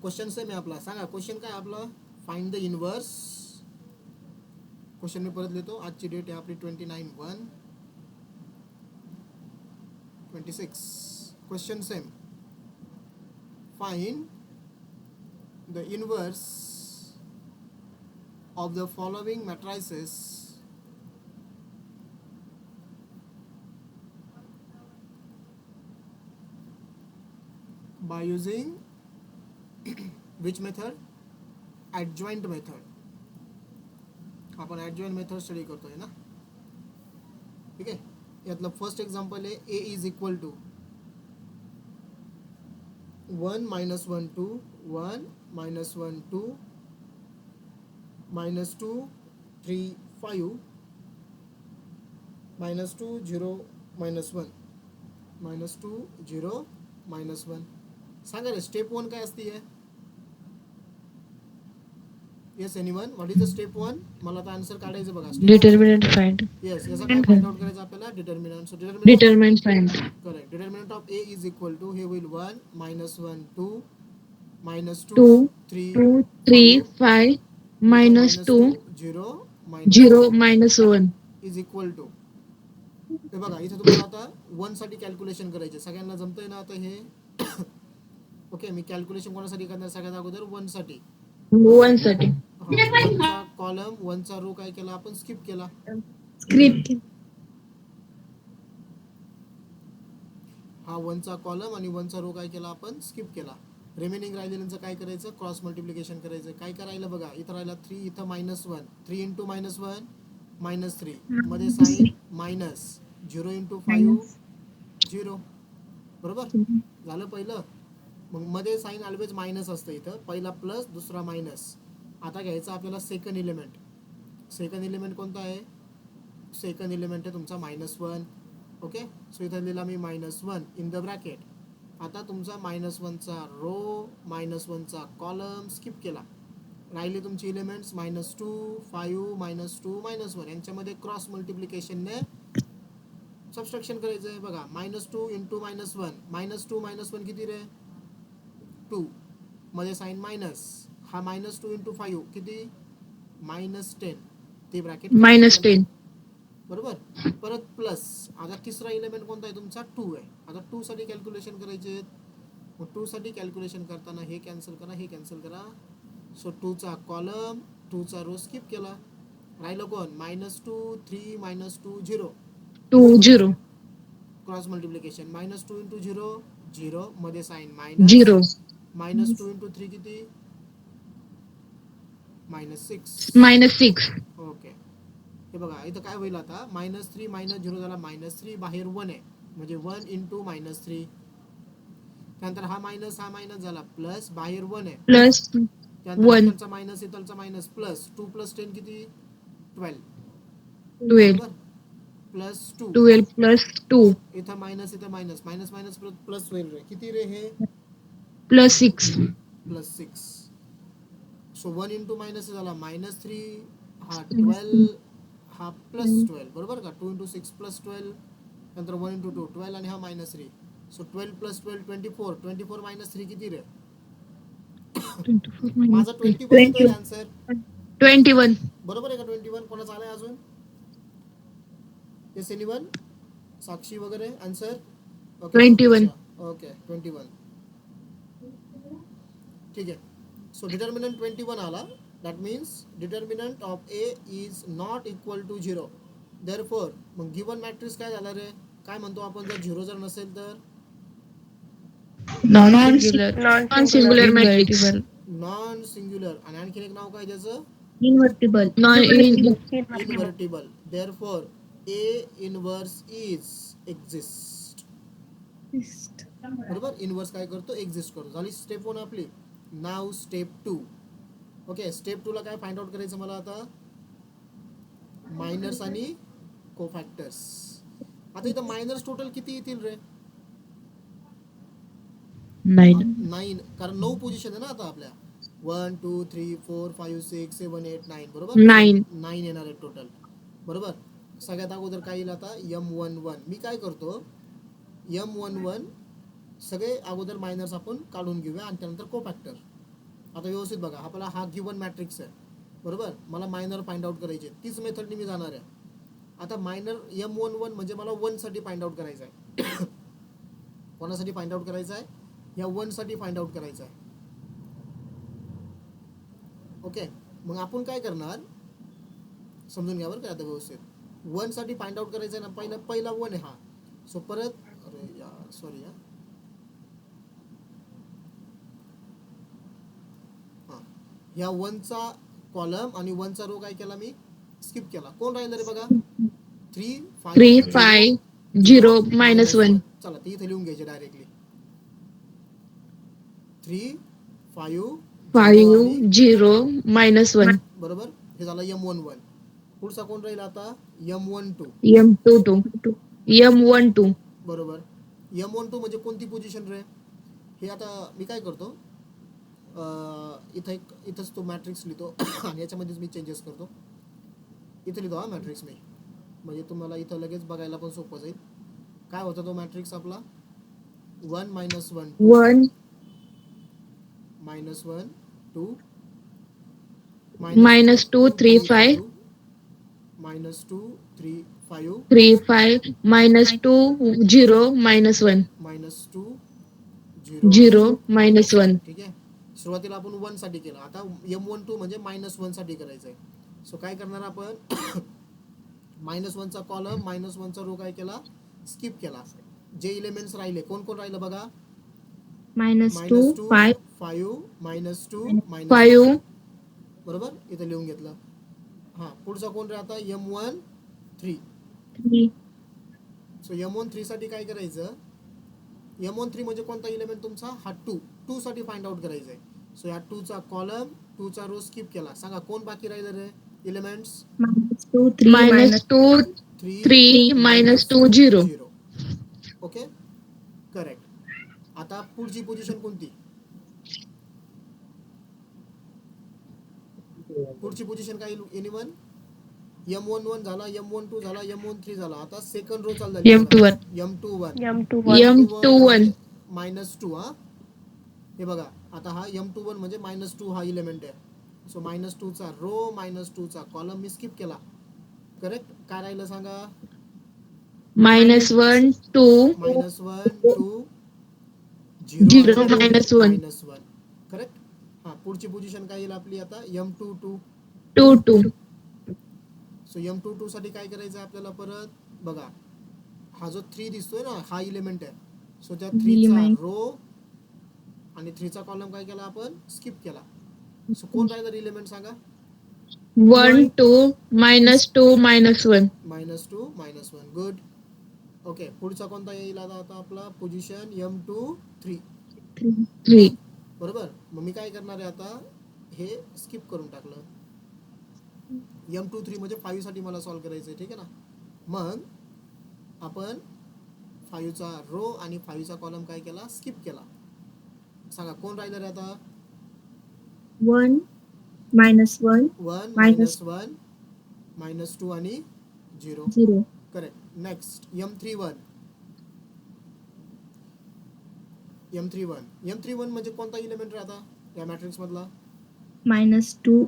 Question same आहे आपला. सांगा क्वेश्चन काय आपला. Find the inverse. क्वेश्चन मी परत लिहितो. आजची डेट आहे आपली 29/1/26. Question same. Find the inverse of the following matrices by using which method? Adjoint method. आपण adjoint method स्टडी करतोय ना. ठीक आहे. यातलं फर्स्ट एक्झाम्पल आहे a is equal to 1 minus 1 2 1 minus 1 2 minus 2 3 5 minus 2 0 minus 1 minus 2 0 minus 1. सांगा रे step 1 काय असते. Yes anyone, what is the step 1? मला आता आन्सर काढायचं बघा. Determinant find. येस, याचा काय फाइंड आउट करायचं आपल्याला. Determinant. So determinant find. Correct. Determinant of a is equal to, हे होईल 1 minus 1 2 minus 2 2 3 2 3 5 minus 2 0 0 minus 1 is equal to. हे बघा इथे तुम्हाला आता 1 साठी कॅल्क्युलेशन करायचे. सगळ्यांना जमतंय ना आता हे. ओके, मी कॅल्क्युलेशन कोणासाठी करणार. सगळ्यात अगोदर 1 साठी. 1 साठी 1 चा कॉलम 1 चा रो काय केला आपण, स्किप केला. स्क्रिप्ट. हा 1 चा कॉलम आणि 1 चा रो काय केला आपण, स्किप केला. रिमेनिंग राहिलेल्यांचं काय करायचं, क्रॉस मल्टिप्लिकेशन करायचं. काय करायला बघा, इथं राहिला 3, इथं -1. 3 इंटू -1 -3 मध्ये साइन मायनस. 0 इंटू 5 0. बरोबर झालं पहिलं. मग मध्ये साइन ऑलवेज मायनस असतं. इथं पहिला प्लस दुसरा मायनस. आता घ्यायचं आपल्याला सेकंड एलिमेंट. सेकंड एलिमेंट कोणता आहे. सेकंड एलिमेंट आहे तुमचा -1. ओके, सो इथं लिहिला मी -1 इन द ब्रॅकेट. आता तुमचा -1 चा रो -1 चा कॉलम स्किप केला. राहिले तुमचे एलिमेंट्स -2 5 -2 -1. यांच्यामध्ये क्रॉस मल्टिप्लिकेशनने सबस्ट्रॅक्शन करायचं आहे. बघा -2 इंटू -1 -2 -1 किती रे, 2 मध्ये साइन मायनस. हा -2 इंटू 5 किती, -10. ते ब्रॅकेट -10. बरोबर. परत प्लस. आता तिसरा एलिमेंट कोणता आहे तुमचा, 2 आहे. आता 2 साठी कॅल्क्युलेशन करायचे. मग 2 साठी कॅल्क्युलेशन करताना हे कॅन्सल करा, हे कॅन्सल करा. सो 2 चा कॉलम 2 चा रो स्किप केला. राहिलं कोण, -2 3 -2 0 2 0. Cross multiplication. -2 इंटू 0 0 मध्ये साइन मायनस. 0 -2 इंटू 3 किती, -6. -6. ओके, हे बघा इथं काय होईल आता, -3 -0 झाला -3. बाहेर 1 आहे म्हणजे 1 इंटू -3. त्यानंतर हा मायनस झाला प्लस. बाहेर 1 आहे प्लस त्यानंतर 1 इथलचा मायनस इथलचा मायनस प्लस. 2 + 10 किती, 12. 12. बरोबर. +2 12 plus 2 इथं मायनस इथं मायनस मायनस प्लस होईल रे. किती रे हे, plus 6. +6. सो 1 इंटू मायनस झाला -3. हा 12 हा +12. बरोबर का. 2 इंटू 6 +12. नंतर 1 इंटू 2 12 आणि हा -3. सो 12 + 12 24. 24 - 3 किती रे, 24 माझा minus 21 येतोय आन्सर. 21. बरोबर आहे का. 21 कोणाचा आलाय अजून. येस एनीवन, साक्षी वगैरे आन्सर. ओके 21. ओके 21. ठीक आहे. सो डिटर्मिनंट 21 आला. That means determinant of A is not equal to 0. Therefore मग गिवन मॅट्रिक्स काय झाला रे, काय म्हणतो आपण, जर 0 जर नसेल तर Non singular matrix. Non singular. आणि आणखीन एक नाव काय त्याचं, Invertible. Invertible. Therefore a inverse is exist. बरोबर. इनवर्स काय करतो, एक्झिस्ट करतो. झाली स्टेप 1 आपली. नाव स्टेप 2. ओके, स्टेप 2 ला काय फाइंड आउट करायचं मला आता, मायनर्स आणि कोफॅक्टर्स. आता इथं मायनर्स टोटल किती येतील रे, 9. कारण 9 पोझिशन आहे ना आता आपल्या. 1 2 3 4 5 6 7 8 9. बरोबर. 9 येणार आहे टोटल. बरोबर. सगळ्यात अगोदर काय येईल आता, M11. मी काय करतो, M11 सगळे अगोदर मायनर्स आपण काढून घेऊया आणि त्यानंतर कोफॅक्टर. आता व्यवस्थित बघा, आपला हा गिवन मॅट्रिक्स आहे बरोबर. मला मायनर फाइंड आउट करायचे, तीच मेथडनी मी जाणार आहे. आता मायनर M11 म्हणजे मला 1 साठी फाइंड आउट करायचं आहे. कोणासाठी फाइंड आउट करायचं आहे? या 1 साठी फाइंड आउट करायचं आहे. ओके, मग आपण काय करणार समजून घ्या बरं का आता व्यवस्थित. 1 साठी फाइंड आउट करायचं आहे ना, पहिला 1 आहे हा. सो परत अरे यार सॉरी हां, या 1चा कॉलम आणि 1चा रो काय केला मी? स्किप केला. कोण राहिलं रे बघा? 3 3 5 5 0 0 मायनस -1. 1. चला ते इथे लिहून घ्यायचे डायरेक्टली. 3 5 0 5 आणि 0 -1. बरोबर, हे झालं M11. पुढचा कोण राहील आता? M12. M22 M12 बरोबर. M12 म्हणजे कोणती पोझिशन रे? हे आता मी काय करतो, इथंच तो मॅट्रिक्स लिहितो आणि याच्यामध्येच मी चेंजेस करतो. इथे लिहितो हा मॅट्रिक्स मी, म्हणजे तुम्हाला इथं लगेच बघायला पण सोपं जाईल. काय होता तो मॅट्रिक्स आपला? 1 -1 2 1 -1 2 -2 3 5 -2 3 5 3 5 -2 0 -1 -2 0 आणि 0 -1. ठीक आहे. सुरुवातीला आपण 1 साठी केलं, आता M12 म्हणजे -1 साठी करायचं आहे. सो काय करणार आपण? -1चा कॉलम -1चा रो काय केला? स्किप केला. जे इलेमेंट्स राहिले, कोण कोण राहिलं बघा? -2 -2 5 5 -2 -1 5 बरोबर, इथं लिहून घेतलं. हां, पुढचा कोण रे आता? M13. 3 सो M13 साठी काय करायचं? M13 म्हणजे कोणता इलेमेंट तुमचा? हा 2 साठी फाइंड आउट करायचं आहे. सो या 2चा कॉलम 2चा रो स्किप केला. सांगा कोण बाकी राहिलं रे इलेमेंट्स? -2 3 3 -2 0. 0. Okay, correct. आता पुढची पोझिशन कोणती? पुढची पोझिशन काय? एनीवन? M11 झाला, M12 झाला, M13 झाला. आता सेकंड रो चालू झाली बघा. M21 M21 M21 -2 हा. हे बघा, आता हा M21 म्हणजे -2 हा इलेमेंट आहे. सो -2चा रो -2चा कॉलम मी स्किप केला. करेक्ट. काय राहिलं सांगा? -1 2 -1 2 0 0 आणि -1 -1. करेक्ट. हां, पुढची पोझिशन काय येईल आपली आता? M22. 2 2 सो M22 साठी काय करायचं आहे आपल्याला? परत बघा, हा जो 3 दिसतोय ना, हा इलेमेंट आहे. सो त्या 3चा रो आणि 3चा कॉलम काय केला आपण? स्किप केला. सो कोण राहिलं इलेमेंट सांगा? 1 2 -2 -1 -2 -1. गुड. ओके, पुढचा कोणता येईल आता आपला पोझिशन? M23. 3 बरोबर. मग मी काय करणार आहे आता? हे स्किप करून टाकलं. M23 म्हणजे 5 साठी मला सॉल्व्ह करायचं आहे, ठीक आहे ना. मग आपण 5चा रो आणि 5चा कॉलम काय केला? स्किप केला. सांगा कोण राहिलं रे आता? 1 -1 1 -1 -2 आणि 0. करेक्ट. Next M31. M31 म्हणजे कोणता इलेमेंट रे आता या मॅट्रिक्स मधला? -2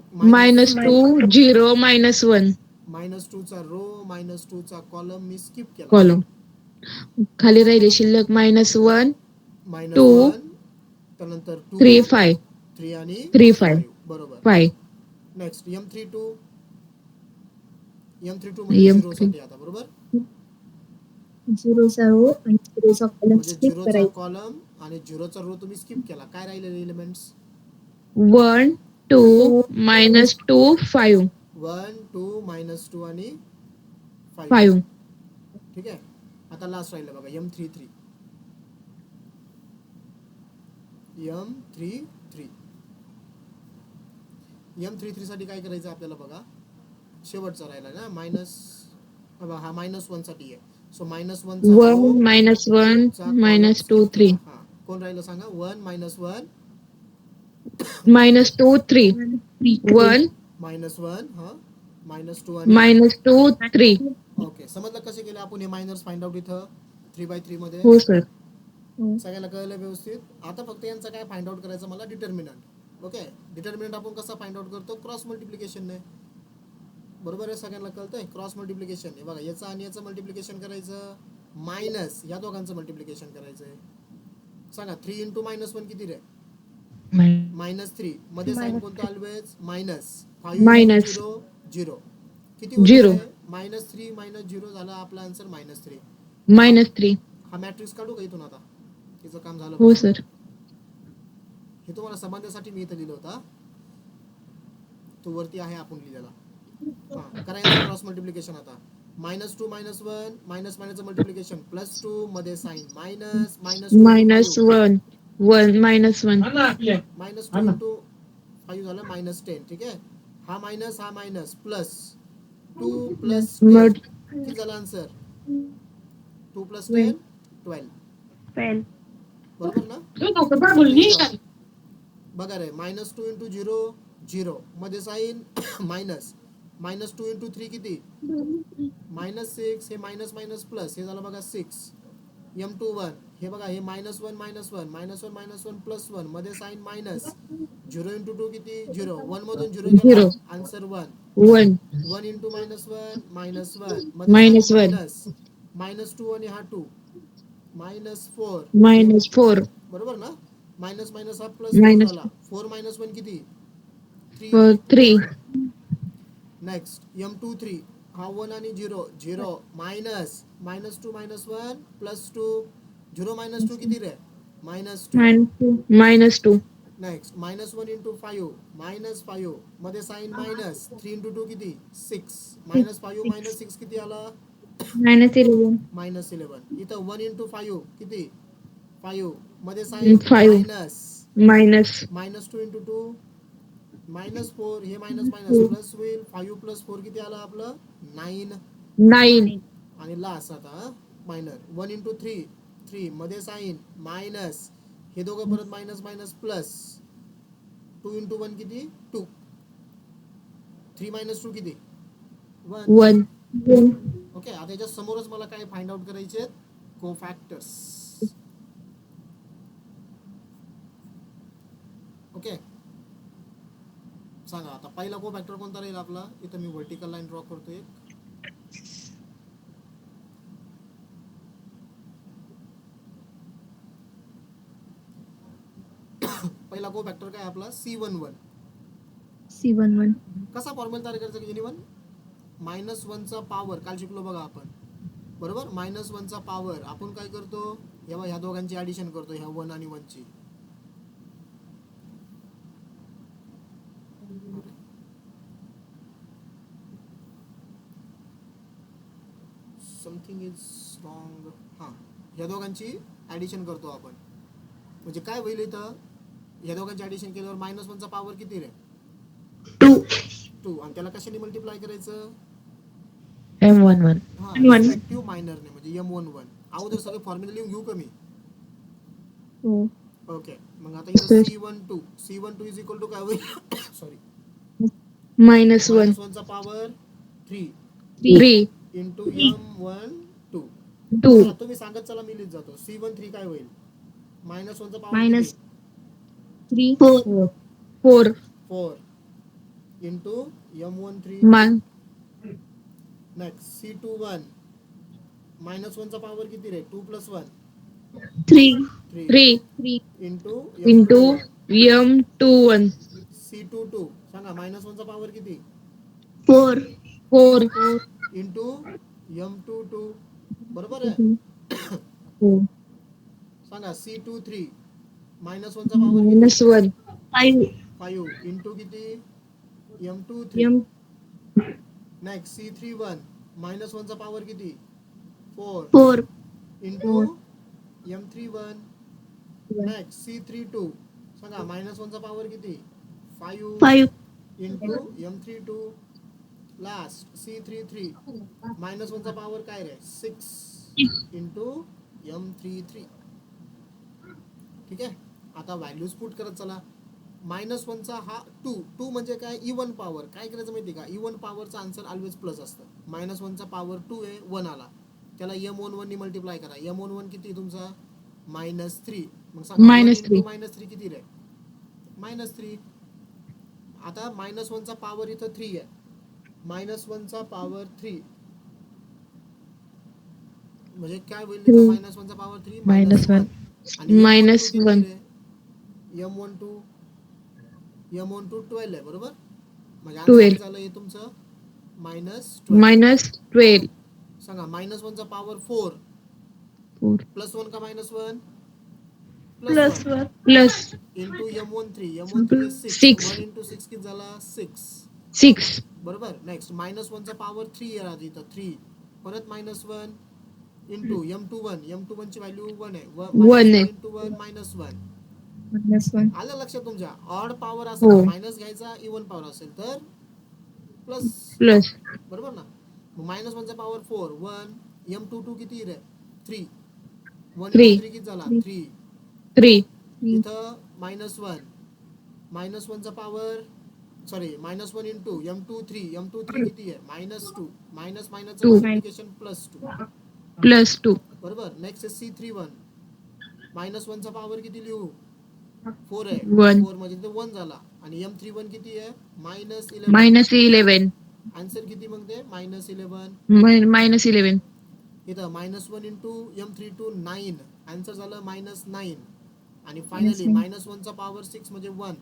0 -1 -2चा रो -2चा कॉलम मी स्किप केला. कॉलम. खाली राहिले शिल्लक -1 2 -1 त्यानंतर 2 3 5 3 आणि 3 5 बरोबर. 5 नेक्स्ट M32 म्हणजे 0 साठी आता बरोबर. 0चा रो आणि 0चा कॉलम म्हणजे स्किप 0चा करायचा. कॉलम आणि 0चा रो तुम्ही स्किप केला. काय राहिलेले एलिमेंट्स? 1 2 -2 5 1 2 -2 आणि 5. 5 ठीक आहे. आता लास्ट राहिलं बघा M33. M33 साठी काय करायचं आपल्याला बघा? शेवटचा राहिला ना हा -1 साठी आहे. सो -1 चा 1 -1 -2 3 हा, कोण राहिलं सांगा? 1 -1 -2 3 1 -1 हा -2 आणि -2 3. ओके, समजलं कसे केले आपण हे मायनर्स फाइंड आउट इथं 3/3 मध्ये? हो सर. सगळ्याला कळलं व्यवस्थित? आता फक्त यांचा काय फाइंड आउट करायचं मला? डिटर्मिनंट. ओके. डिटर्मिनंट आपण कसा फाइंड आउट करतो? क्रॉस मल्टिप्लिकेशनने. बरोबर आहे, सगळ्यांना कळतंय? Cross multiplication. हे बघा, याचं आणि याचं मल्टिप्लिकेशन करायचं, मायनस या दोघांचं मल्टिप्लिकेशन करायचंय. सांगा 3 इंटू -1 किती रे? -3. मध्ये साइन कोणतं? Always minus. 5 into Minus 0 0. किती होईल 0. हे? -3 -0 झाला आपला आन्सर -3. -3. हा मॅट्रिक्स काढू का इथून आता? तिचं काम झालं हो बघा. सर. हे तुम्हाला समजण्यासाठी मी इथं लिहिलं होता. तो वरती आहे आपण लिहिलेला. हा, करायचं क्रॉस मल्टिप्लिकेशन आता. -2 -1 मायनस मायनसचं मल्टिप्लिकेशन +2 मध्ये साइन मायनस -2 इंटू 5 -1. 1 -1. -2 इंटू 5 झालं -10. ठीक आहे. हा मायनस प्लस 2 + 10 मग किती झालं आन्सर? 2 + 10 12. 12. बरोबर ना? आता इथं बघा रे, -2 इंटू 0 0 मध्ये साइन मायनस -2 इंटू 3 किती? -6. हे मायनस मायनस प्लस, हे झालं बघा 6. m21 हे बघा, हे -1 -1 -1 +1 मध्ये साइन मायनस 0 इंटू 2 किती? 0. 1 मधून 0 गेला, 0. आन्सर 1. 1 1 इंटू -1 -1 मध्ये साइन -1 -2 आणि हा 2 -4. -4 बरोबर ना? मायनस मायनस हा +4 -4 झाला. 4 -1 किती? 3. 3 नेक्स्ट m23 हा 1 आणि 0 0 मायनस -2 -1 +2 0 -2 किती रे? -2. -2 नेक्स्ट -1 इंटू 5 -5 मध्ये साइन मायनस 3 इंटू 2 किती? 6. -5 -6 किती आला? -11 -11. इथं 1 इंटू 5 किती? 5 मध्ये साइन 5 मायनस मायनस -2 इंटू 2 -4. हे मायनस मायनस प्लस होईल. 5 + 4 किती आलं आपलं? 9. 9 आणि लास्ट आता मायनर 1 इंटू 3 मध्ये साइन मायनस, हे दोघं परत मायनस मायनस प्लस 2 इंटू 1 किती? 2. 3 - 2 किती? 1. 1 ओके. आता याच्या समोरच मला काय फाइंड आउट करायचे? कोफॅक्टर्स. ओके. सांगा आता पहिला कोफॅक्टर कोणता राहील आपला? इथं मी व्हर्टिकल लाईन ड्रॉ करतोय. पहिला कोफॅक्टर काय आपला? C11. C11. कसा फॉर्म्युला तयार करायचा की जेणेवन -1 चा पॉवर काल शिकलो बघा आपण. बरोबर? -1 चा पॉवर आपण काय करतो? ह्या दोघांची ऍडिशन करतो, ह्या 1 आणि 1 ची. Something is wrong. हां, ह्या दोघांची ॲडिशन करतो आपण. म्हणजे काय होईल इथं? ह्या दोघांची ॲडिशन केल्यावर -1 चा पॉवर किती रे? 2. आणि त्याला कशाने मल्टिप्लाय करायचं? M11 हां, रिस्पेक्टिव्ह मायनरने, म्हणजे M11. अगोदर सगळे फॉर्म्युला लिहून घेऊ का मी? हो. ओके. मग आता इथं C12 इज इक्वल टू काय होईल? सॉरी, -1 -1 चा पॉवर 3 3 इंटू M12. 2 चला तुम्ही सांगत चला, मी लिहित जातो. C13 काय होईल? -1 चा पॉवर -3 किती? 4. 4 4 इंटू M13. मान नेक्स्ट C21 -1 चा पॉवर किती रे? 2 + 1 3. 3 3 into into M21. M21 C22 सांगा, -1 चा पॉवर किती? 4. 4 इंटू M22. बरोबर आहे? सांगा C23 -1 चा पॉवर किती? -1 5. 5 इंटू किती? M23. M. नेक्स्ट C31 -1 चा पॉवर किती? 4 4. Into M31. नेक्स्ट C32 सांगा, -1 चा पॉवर किती? 5 5. Into M32. लास्ट C33 -1 चा पॉवर काय रे? 6 इंटू M33. ठीक आहे. आता व्हॅल्यूज पुट करत चला. -1 चा हा 2 म्हणजे काय? Even power. काय करायचं माहिती का? इवन पॉवरचा आन्सर ऑलवेज प्लस असतं. -1 चा पॉवर 2 आहे, 1 आला, त्याला M11 ने मल्टिप्लाय करा. M11 किती तुमचा? -3. मग सांगा, -1 इंटू -3 किती रे? -3. आता -1चा पॉवर इथं 3 आहे. -1चा पॉवर 3 म्हणजे काय होईल Two. इथं? -1चा पॉवर 3 -1. -1 आणि M12 किती -1. रे? M12 12 आहे बरोबर. म्हणजे आन्सर 12. किती झालं हे तुमचं? -12. -12. सांगा -1चा पॉवर 4 4. +1 का -1? Plus +1 one. Plus into M13 is 6. 6. 1 into 6 किती झाला? 6 6. बरोबर. नेक्स्ट -1चा पॉवर 3 आहे आधी इथं 3 परत -1 इंटू M21 ची व्हॅल्यू 1 आहे. One आहे. -1 इंटू 1 -1 मायनस वन. आलं लक्षात तुमच्या? ऑड पॉवर असेल हो. तर मायनस घ्यायचा, इव्हन पॉवर असेल तर प्लस Plus बरोबर ना. मग -1चा पॉवर 4 1 M22 किती रे? 3 1 Three. इंटू 3 किती झाला? 3 3. इथं -1चा पॉवर सॉरी -1 इंटू M23 किती आहे? -2 मायनस मायनसचं 2. मल्टिप्लिकेशन +2 +2. बरोबर. नेक्स्ट आहे C31 -1चा पॉवर किती लिहू? 4 आहे. 1. 4 म्हणजे ते 1 झाला आणि M31 किती आहे? -11 -11. आन्सर किती मग ते? -11 -11. इथं -1 इंटू M32 9 आन्सर झालं -9 आणि फायनली -1चा पॉवर 6 म्हणजे 1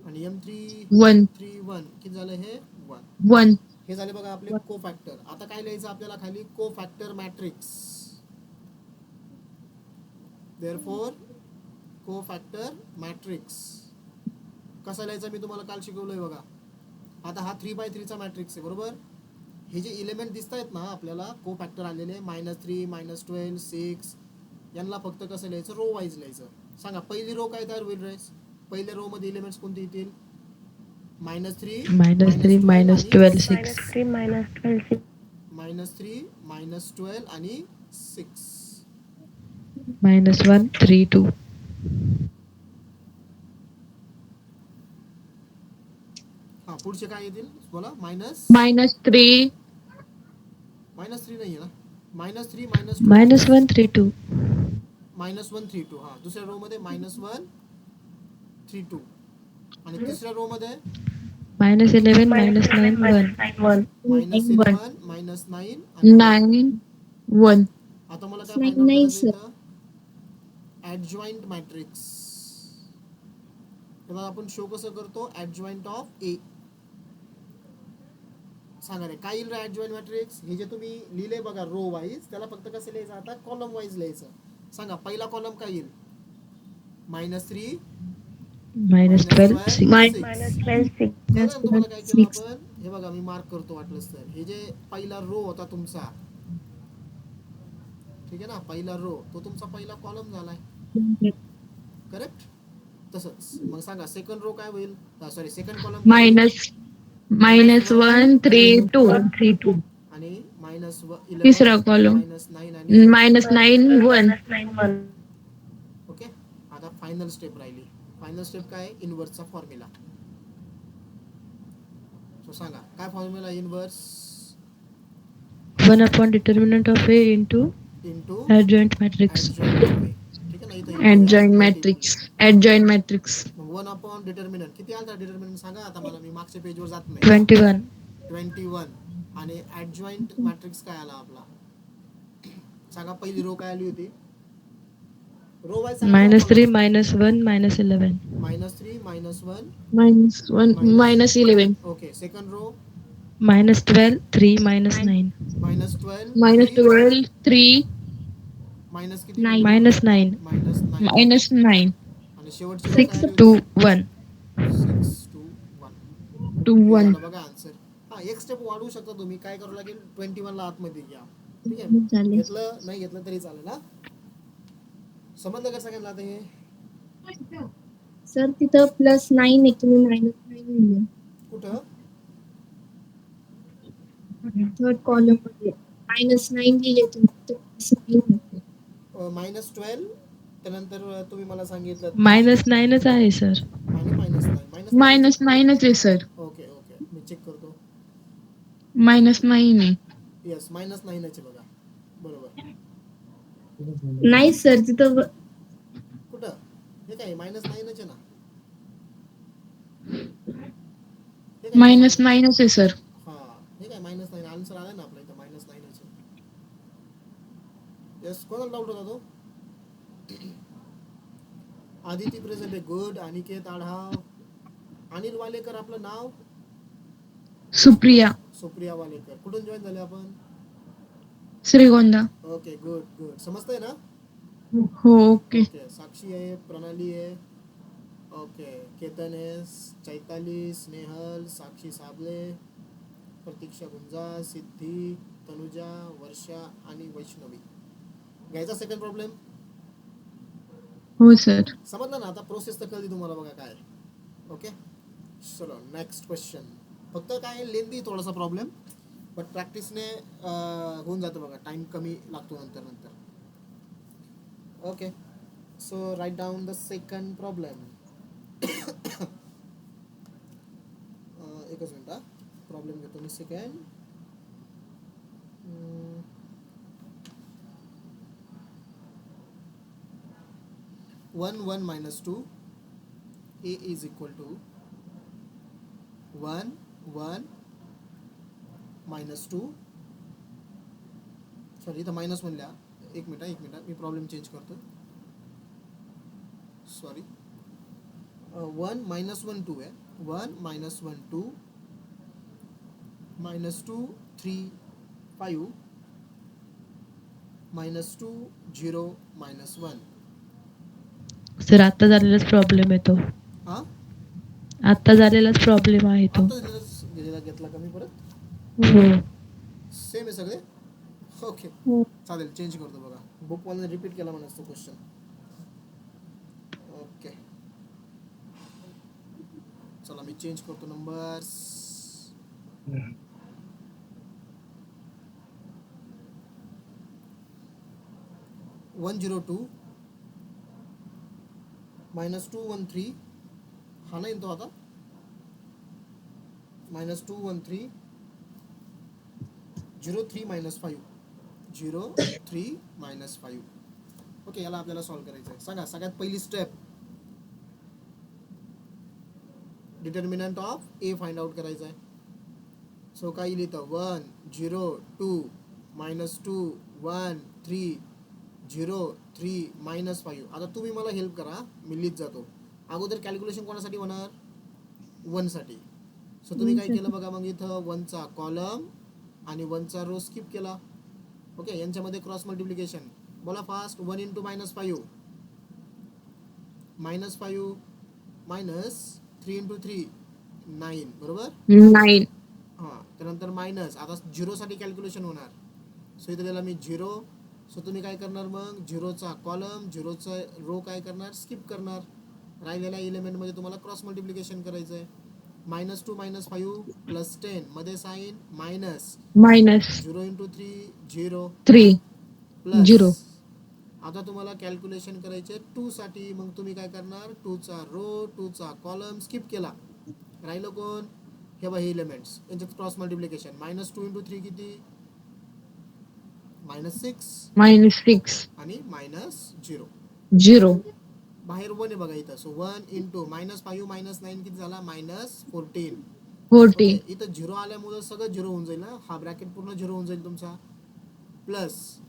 आणि 1. M31 किती झालं हे? 1. 1. हे झाले बघा आपले कोफॅक्टर. आता काय लिहायचं आपल्याला खाली? कोफॅक्टर मॅट्रिक्स. देअरफॉर कोफॅक्टर मॅट्रिक्स कसा लिहायचा मी तुम्हाला काल शिकवलंय बघा. आता हा 3x3 चा मॅट्रिक्स आहे बरोबर. हे जे इलेमेंट दिसत आहेत ना आपल्याला कोफॅक्टर आलेले -3 -12 6 यांना फक्त कसं लिहायचं? रो वाईज लिहायचं. सांगा पहिली रो काय तयार होईल रेस? पहिल्या रो मध्ये इलेमेंट्स कोणते येतील? -3 -3 -12 6. -3 -12 आणि 6 -1 3 2. हा पुढचे काय येतील बोला? -3 -3 नाही आहे ना. -3 -12 -1 3 2. -1 3 2 हा दुसऱ्या रो मध्ये -1 3 2 आणि तिसऱ्या रो मध्ये -11 -9 1. -11 -9 आणि 9 1. आता मला काय नाही, फाइंड आउट नाही, करायचं sir. इथं? Adjoint matrix. तेव्हा आपण शो कसं करतो? ऍडजॉइंट ऑफ ए. सांगा रे काय येईल रे ऍडजॉइंट मॅट्रिक्स? हे जे तुम्ही लिहिले बघा रो वाईज त्याला फक्त कसं लिहायचं? आता कॉलम वाईज लिहायचं. सांगा पहिला कॉलम काय येईल? -3 -12 6. कळलं ना तुम्हाला काय केलं आपण? हे बघा मी मार्क करतो वाटलंच तर. हे जे पहिला रो होता तुमचा ठीक आहे ना. पहिला रो तो तुमचा पहिला कॉलम झालाय. करेक्ट. तसंच मग सांगा सेकंड रो काय होईल? Sorry second column -1 3 2. आणि -11 तिसरा कॉलम -9 आणि -9 1. ओके. आता फायनल स्टेप राहिली. फायनल स्टेप काय? इनवर्सचा फॉर्म्युला. सो सांगा काय formula inverse? 1 upon determinant of A into into adjoint matrix. ठीक आहे ना. इथं Adjoint matrix. Adjoint matrix. मग 1 अपॉन डिटर्मिनंट किती आलता? डिटर्मिनंट सांगा आता मला. मी मागच्या पेजवर जात नाही. 21. 21 आणि ऍडजॉइंट मॅट्रिक्स काय आला आपला? सांगा पहिली रो काय आली होती? Row wise -3 -1 -11. -3 -1 -1 -11. Okay. Second row -12 3 -9. -12 -12 3 minus किती? Nine. -9 -9 -9 आणि शेवटची रो 6 काय आली 2 होती? 1 6 2 1 2 हे 1. झालं बघा आन्सर. हा एक स्टेप वाढवू शकता तुम्ही. काय करावं लागेल? 21 ला आतमध्ये घ्या. ठीक आहे. चालेल. घेतलं नाही घेतलं तरी चालेल ना. समजलं का सगळ्यांना आता हे? सर तिथं +9 आहे तुम्ही -9 लिहिले. कुठं? थर्ड कॉलम मध्ये -9 लिहिले तुम्ही. -12 त्यानंतर तुम्ही मला सांगितलं -9च आहे सर. आणि -9 -9 आहे सर. ओके ओके मी चेक करतो. -9 आहे. येस -9 आहे बघा. बरोबर. नाही सर तिथं कुठं? हे काय -9 आहे ना. -9च आहे सर. हा हे काय -9 आन्सर आला ना आपल्या इथं -9च. यस, कोणाला डाऊट होता तो? आदिती प्रेझेंट आहे, गुड. अनिकेत आढाव. अनिल वालेकर आपलं नाव? सुप्रिया सुप्रिया वालेकर. कुठून जॉईन झाले आपण? श्रीगोंदा. Okay, good good. समजतंय ना? हो, ओके. ओके. साक्षी आहे, प्रणाली आहे, ओके, केतन आहे, चैताली, स्नेहल, साक्षी साबले, प्रतीक्षा गुंजा, सिद्धी, तनुजा, वर्षा आणि वैष्णवी. घ्यायचा सेकंड प्रॉब्लेम? हो सर. समजलं ना? आता प्रोसेस तर कळली तुम्हाला बघा काय. ओके, चलो नेक्स्ट क्वेश्चन. फक्त काय लेंदी थोडासा प्रॉब्लेम, बट प्रॅक्टिसने होऊन जातं बघा. टाइम कमी लागतो नंतर. Okay, so write down the second problem. एकच मिनिट, प्रॉब्लेम घेतो मी second. 1 1 minus 2, a is equal to 1 1 minus 2. Sorry, इथं मायनस म्हणल्या. एक मिनिट मी प्रॉब्लेम चेंज करतो. सॉरी, 1 minus 1 2 आहे. 1 minus 1 2 minus 2 3 5 minus 2 0 minus 1. Sir आता झालेलाच प्रॉब्लेम आहे तो. हा, आता झालेलाच प्रॉब्लेम आहे तो. आता दिलेला घेतला कमी परत. हो. सेम आहे सगळे. ओके, हो. चालेल, चेंज करतो बघा. बुकवाल्याने रिपीट केला म्हणा तो क्वेश्चन. ओके, चला मी चेंज करतो नंबर्स. 102 -213. हा नाही तो आता. -213 03 -5 03 -5. ओके, याला आपल्याला सॉल्व्ह करायचं आहे. सांगा, सगळ्यात पहिली step determinant of A find out करायचं आहे. सो काय लिहितं? 1 0 2 -2 1 3 0 3 -5. आता तुम्ही मला हेल्प करा, मी लिहित जातो. अगोदर कॅल्क्युलेशन कोणासाठी होणार? 1 साठी. सो तुम्ही काय केलं बघा, मग इथं 1चा कॉलम आणि 1चा रो स्किप केला. ओके, यांच्यामध्ये क्रॉस मल्टिप्लिकेशन. बोला फास्ट. 1 × -5 -5 मायनस 3 × 3 9, बरोबर? 9. हां, त्यानंतर मायनस. आता झिरोसाठी कॅल्क्युलेशन होणार. सो इथे दिला मी 0. सो तुम्ही काय करणार मग? 0चा कॉलम, 0चा रो काय करणार? स्किप करणार. राहिलेल्या एलिमेंटमध्ये तुम्हाला क्रॉस मल्टिप्लिकेशन करायचं आहे. -2 -5 +10 मध्ये साईन मायनस. -3 0 × 3 0 प्लस. 0. आता तुम्हाला कॅल्क्युलेशन करायचे 2 साठी. मग तुम्ही काय करणार? 2चा रो, 2चा कॉलम स्किप केला. राहिलं कोण? हे बघा, हे एलिमेंट्स, यांच्यात क्रॉस मल्टिप्लिकेशन. -2 × 3 किती? -6 -6 आणि -0. 0. बाहेर 1 आहे बघा इथं. सो 1 × -5 -9 किती झाला? -14. 40. ओके, इथं 0 आल्यामुळे सगळं 0 होऊन जाईल ना. हा ब्रॅकेट पूर्ण 0 होऊन जाईल तुमचा. प्लस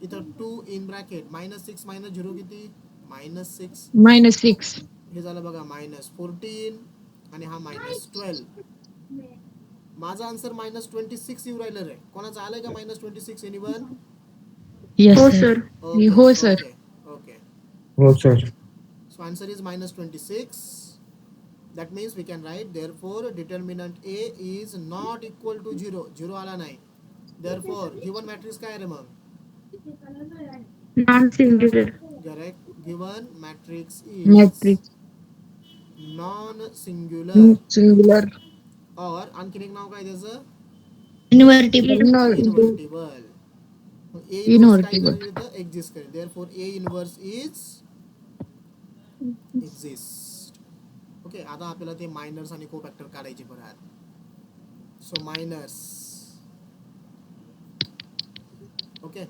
इथं 2 इन ब्रॅकेट -6 -0 किती? -6. -6. हे झालं बघा -14 आणि हा -12. माझा आन्सर -26 येऊ राहिलं रे. कोणाचं आलंय का -26? एनीवन? Yes हो sir. सर. हो sir. Okay. हो sir. So answer is -26. That means we can write, therefore determinant A is not equal to 0. 0 आला नाही. Therefore given matrix काय आहे रे मग? Non singular. Correct. Given matrix is Matrix. non-singular. Singular. और आणखीन एक नाव काय त्याचं? इन्व्हर्टिबल. Invertible. A inverse काय Invertible. करेल? तर एक्झिस्ट करेल. Therefore A inverse is exist. Okay, आता आपल्याला ते मायनर्स आणि कोफॅक्टर काढायचे परत. So minors. ओके,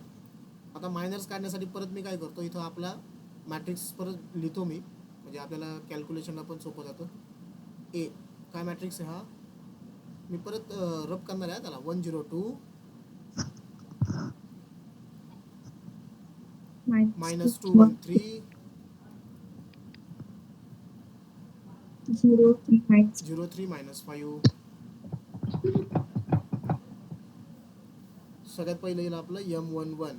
आता मायनर्स काढण्यासाठी परत मी काय करतो, इथं आपला मॅट्रिक्स परत लिहितो मी, म्हणजे आपल्याला कॅल्क्युलेशनला पण सोपं जातं. ए काय मॅट्रिक्स आहे हा? मी परत रब करणार आहे त्याला 102 minus 213 03 minus 5. सगळ्यात पहिलं येईल आपलं M11.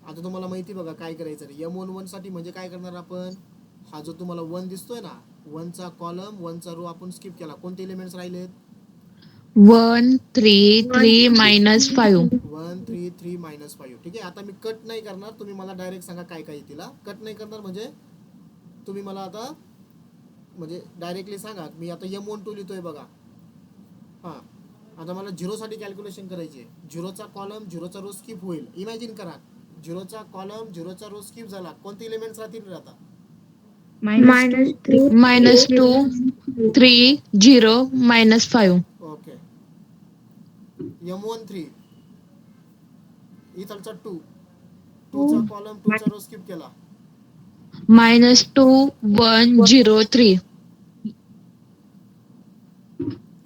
आता तुम्हाला माहिती बघा काय करायचं रे. M11 साठी म्हणजे काय करणार आपण, हा जो तुम्हाला 1 दिसतोय ना, 1 चा कॉलम 1 चा रो आपण स्किप केला. कोणते एलिमेंट्स राहिलेत? 1 3 3 minus 5. 1 3 3 minus 5. ठीक आहे. आता मी कट नाही करणार, तुम्ही मला डायरेक्ट सांगा काय काय येतील. कट नाही करणार म्हणजे तुम्ही मला आता म्हणजे डायरेक्टली सांगा. मी आता M12 लिहितोय बघा. हां, आता मला झिरोसाठी कॅल्क्युलेशन करायची आहे. झिरोचा कॉलम झिरोचा रो स्किप होईल. इमॅजिन करा, झिरोचा कॉलम झिरोचा रो स्किप झाला. कोणते एलिमेंट्स राहतील रे आता? -2 3 0 -5. ओके. M13 इथलचा 2 चा कॉलम 2 चा रो स्किप केला. -2 1 0 3.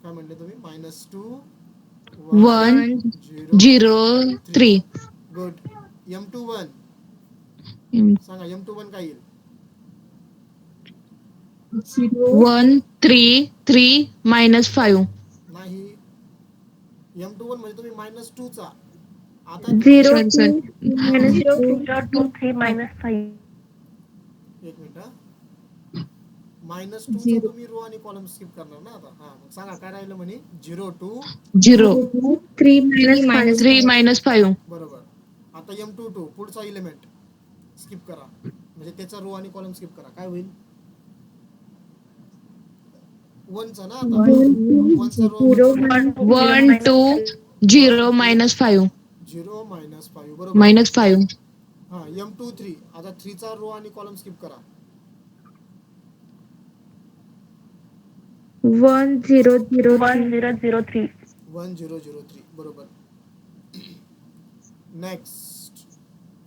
काय म्हणले तुम्ही? -2 1 0 0 3. गुड. M21 सांगा. M21 काय येईल? 1 3 3 -5. नाही. M21 म्हणजे तुम्ही -2 चा आता Sorry, sorry. -3 एक मिनिट. -2 चा तुम्ही रो आणि कॉलम स्किप करणार ना आता. हा, मग सांगा काय राहिलं म्हणे. 0 2 0 3 3 -5. बरोबर. आता M22 पुढचा एलिमेंट स्किप करा, म्हणजे त्याचा रो आणि कॉलम स्किप करा. काय होईल? 1 चा ना आता. 1 चा रो 1 2 0 -5. 0 -5 बरोबर. -5. हा, M23 आता 3 चा रो आणि कॉलम स्किप करा. 1 0 0 1003 बरोबर. नेक्स्ट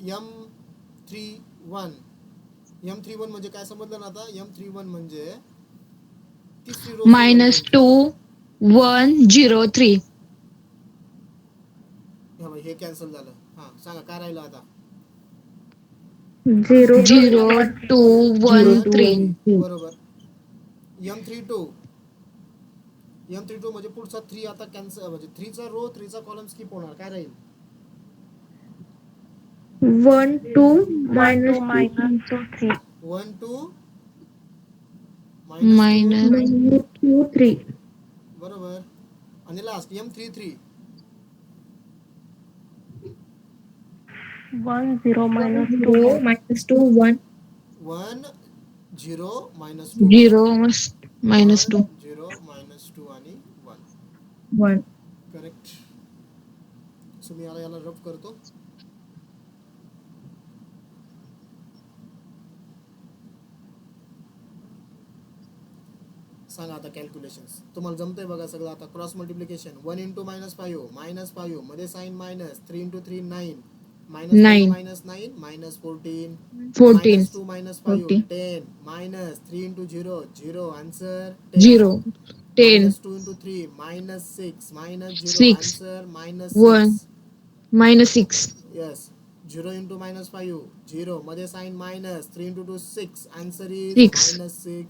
M31 म्हणजे काय समजलं ना आता? M31 म्हणजे तिसरी रो -2 1 0 3. हे कॅन्सल झालं. हा, सांगा काय राहिलं आता? 0 0 2 1 3. बरोबर. M32 म्हणजे पुढचा 3 आता कॅन्सल, म्हणजे 3 चा रो 3 चा कॉलम स्किप होणार. काय राहील? 1 2 -2 3 1 2 -2 3 बरोबर. आणि लास्ट M33 1 0 -2 1 1 0 -2 0 1 -2. 0 -2 आणि 1. 1 करेक्ट. सो मी याला रफ करतो. सांगा आता कॅल्क्युलेशन्स. तुम्हाला जमतंय बघा सगळं आता. क्रॉस मल्टिप्लिकेशन 1 × -5 मध्ये sign minus 3 × 3 9 -5 9 -9 -14 14 -2 -5 14 10 -3 × 0 0 answer 0 10 -2 × 3 -6 -0 6 answer -6 -6 yes. 0 × -5 0 मध्ये sign minus 3 × 2 6 answer is 6 -6.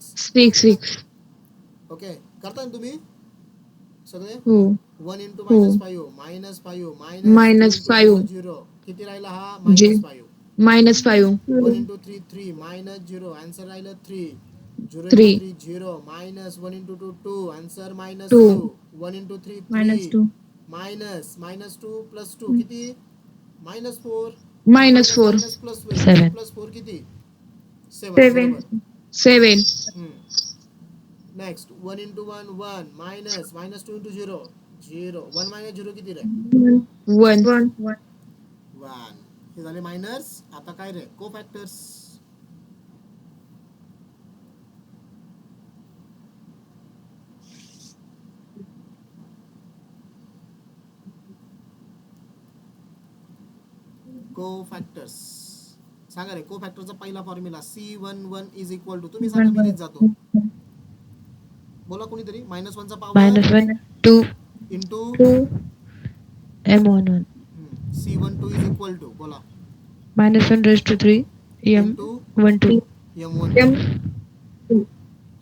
6. Okay, करता ना तुम्ही सगळे? हो 1 × हो -5 -5 0 किती राहिला हा? जे -5. -5 1 × 3 3 -0 आन्सर राहिलं 3. 0 × 3 3 0 -1 × 2 2 आन्सर -2. 2 1 × 3 3 -2 -2 + 2 किती? -4. -4 मायनस प्लस होईल. 7 +4 किती? 7 7 बरोबर. 7 नेक्स्ट 1 × 1 1 -2 × 0 0 1 - 0 किती रे? 1 1 1. हे झाले मायनस. आता काय रे? कोफॅक्टर्स. कोफॅक्टर्स सांगा रे. कोफॅक्टरचा पहिला फॉर्म्युला C11 = तुम्ही सांगा, मी लिहित जातो. बोला कोणीतरी. -1 चा power -1 2 into m11 C12 is equal to बोला minus 1 raised to 3 into m12 M12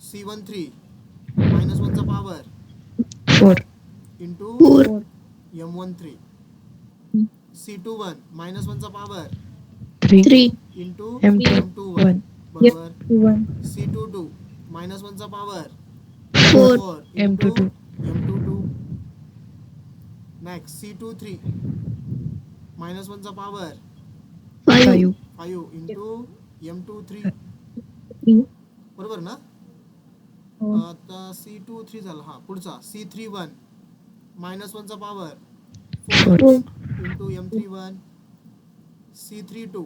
C13 minus 1 चा power 4 into M13 C21 minus 1 चा पॉवर 3 इंटू m21 M21 बरोबर C22 मायनस 1 चा power 4 into m22 M22 next C23 minus 1 चा power 5 5 into M23 बरोबर ना आता C23 झाला हा पुढचा C31 मायनस 1 चा power 4 4 into M31 C32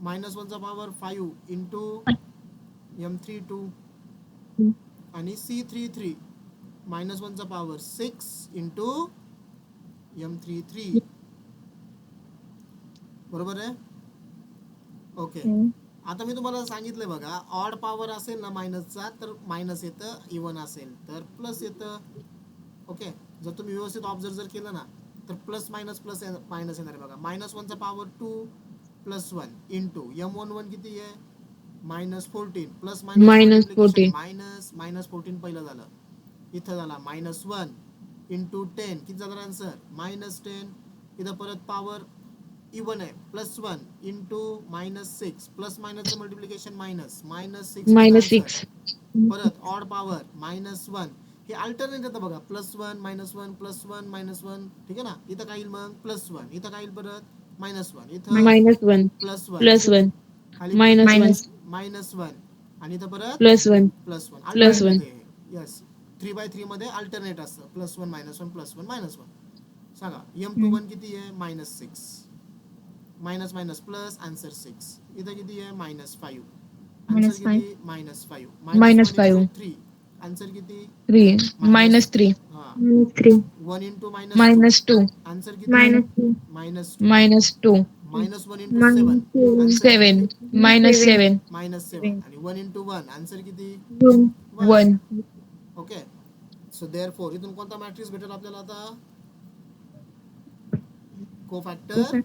minus 1 चा पॉवर 5 इंटू M32 आणि C33 मायनस 1 चा पॉवर 6 इंटू M33 बरोबर आहे ओके आता मी तुम्हाला सांगितलंय बघा ऑड पॉवर असेल ना मायनसचा तर मायनस येतं इवन असेल तर प्लस येतं ओके जर तुम्ही व्यवस्थित ऑब्झर्व जर केलं ना तर प्लस मायनस मायनस येणार आहे बघा मायनस 1 चा पॉवर 2 प्लस 1 इंटू M11 किती आहे -14 प्लस मायनस 14 मायनस 14 पहिलं झालं इथं झाला -1 इंटू 10 किती झालं आन्सर -10 इथं परत पॉवर इवन आहे +1 इंटू -6 प्लस मायनसचं मल्टिप्लिकेशन -6 परत ऑड पॉवर -1 हे अल्टरनेट येतं बघा +1 -1 +1 -1 ठीक आहे ना इथं काय येईल मग +1 इथं काय येईल परत -1 इथं +1 खाली -1 आणि इथं परत +1 यस 3/3 मध्ये अल्टरनेट असतं +1 -1 +1 -1 सांगा M21 किती आहे -6 मायनस मायनस प्लस आन्सर 6 इथं किती आहे -5 आन्सर किती -5 -3 आन्सर किती 3 -3 हां 1 इंटू -2 आन्सर किती -2 -2 -1 इंटू 7 7 -7 -7 आणि 1 इंटू 1 आन्सर किती 1 ओके सो देअरफॉर इथून कोणता मॅट्रिक्स भेटेल आपल्याला आता कोफॅक्टर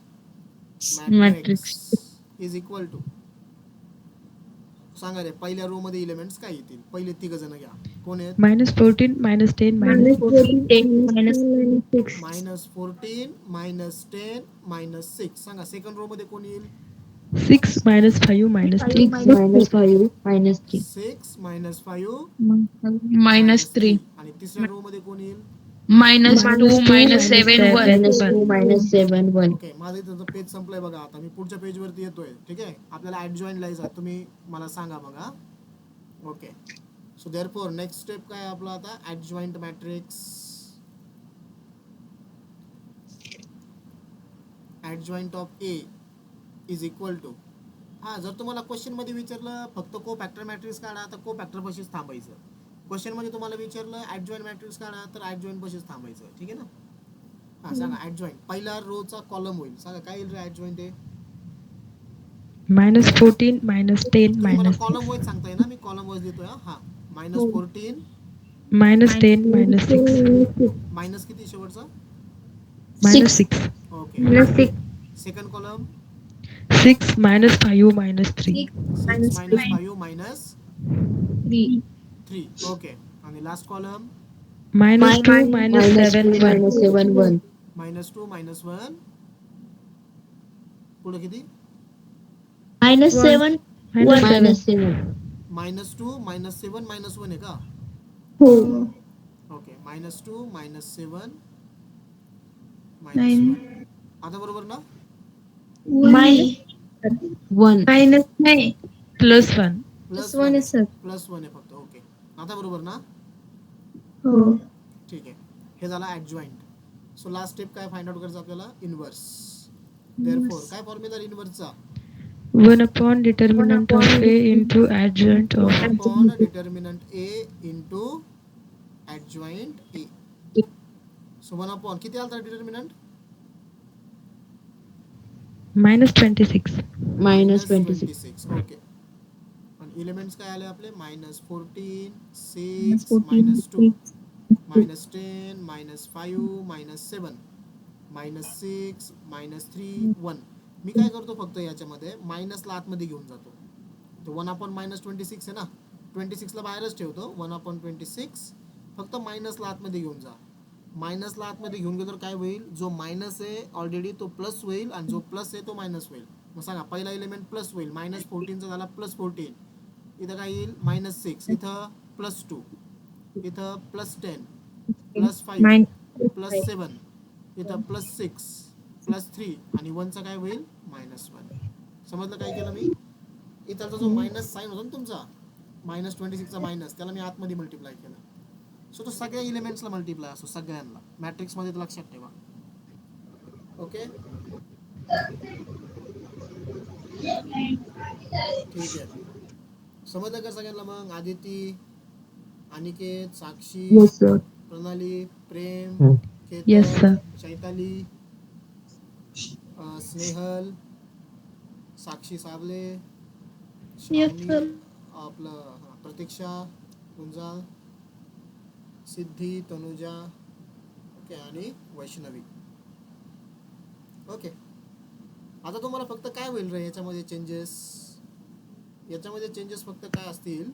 मॅट्रिक्स इज इक्वल टू सांगा रे पहिल्या रो मध्ये एलिमेंट्स काय येतील पहिले तिघ जण घ्या कोण आहेत -14 -10 -14 -10 -6 सांगा सेकंड रो मध्ये कोण येईल 6 -5 -3 6 -5 -3 आणि तिसऱ्या रो मध्ये कोण येईल -2 -7 1 ओके माझं इथं पेज संपलंय बघा आता मी पुढच्या पेज वरती येतोय ठीक आहे आपल्याला ऍडजॉईंट लिहायचं आहे तुम्ही मला सांगा बघा okay so therefore next step काय आपला आता adjoint matrix adjoint of A is equal to हा जर तुम्हाला क्वेश्चन मध्ये विचारलं फक्त कोफॅक्टर मॅट्रिक्स काढा तर कोफॅक्टर पाशीच थांबायचं क्वेश्चन मध्ये तुम्हाला विचारलं ऍडजॉईंट मॅट्रिक्स काढा तर ऍडजॉईंट पाशीच थांबायचं ठीक आहे ना हा सांगा ऍडजॉईंट पहिला रो चा कॉलम होईल सांगा काय येईल रे ऍडजॉईंट आहे -14 -10 तुम्ही मला कॉलम -6 वाईज सांगताय ना मी कॉलम वाईज देतोय हा -14 -10 -6 मायनस किती शेवटचा -6 ओके सेकंड कॉलम 6 -5 -3 6 -5 -3 ओके आणि लास्ट कॉलम -2 -7 1 -2 -1 पुढे किती -7 -2 -7 -1 आहे का ओके -2 -7 -1 आता बरोबर ना +1 प्लस 1 आहे फक्त ओके आता बरोबर ना ठीक आहे हे झाला ऍडजॉईंट सो लास्ट स्टेप काय फाइंड आउट करायचं आपल्याला इनव्हर्स देअरफॉर काय formula इनव्हर्सचा 1 determinant of A into adjoint of 1 determinant A into adjoint A so 1 किती आलता डिटर्मिनंट -26 -26 ओके आणि एलिमेंट्स काय आले आपले -14 6 -2 -10 -5 -7 -6 -3 1. मी काय करतो फक्त याच्यामध्ये मायनसला आतमध्ये घेऊन जातो. तो 1/-26 आहे ना, 26ला बाहेरच ठेवतो. 1/26 फक्त मायनसला आतमध्ये घेऊन जा. मायनसला आतमध्ये घेऊन गेल्यावर काय होईल, जो मायनस आहे ऑलरेडी तो प्लस होईल आणि जो प्लस आहे तो मायनस होईल. मग सांगा, पहिला एलिमेंट प्लस होईल, -14चा झाला +14. इथं काय येईल -6, इथं +2, इथं +10, +5, +7, इथं +6, +3 आणि 1चा काय होईल -1. समजलं काय केलं मी? इथलचा जो मायनस साईन होता ना तुमचा, -26चा मायनस, त्याला मी आतमध्ये मल्टिप्लाय केलं. सो तो सगळ्या एलिमेंट्सला मल्टिप्लाय असतो, सगळ्यांना मॅट्रिक्समध्ये लक्षात ठेवा. ओके, ठीक आहे. समजलं का सगळ्यांना? मग आदिती, अनिकेत, साक्षी, Yes, sir. प्रणाली, प्रेम, Yes, केतन, sir. चैताली, स्नेहल, साक्षी साबले, Yes, श्रावणी, sir. आपलं प्रतीक्षा, गुंजाळ, सिद्धी, तनुजा, ओके, आणि वैष्णवी. ओके, आता तुम्हाला फक्त काय होईल रे याच्यामध्ये चेंजेस? याच्यामध्ये चेंजेस फक्त काय असतील,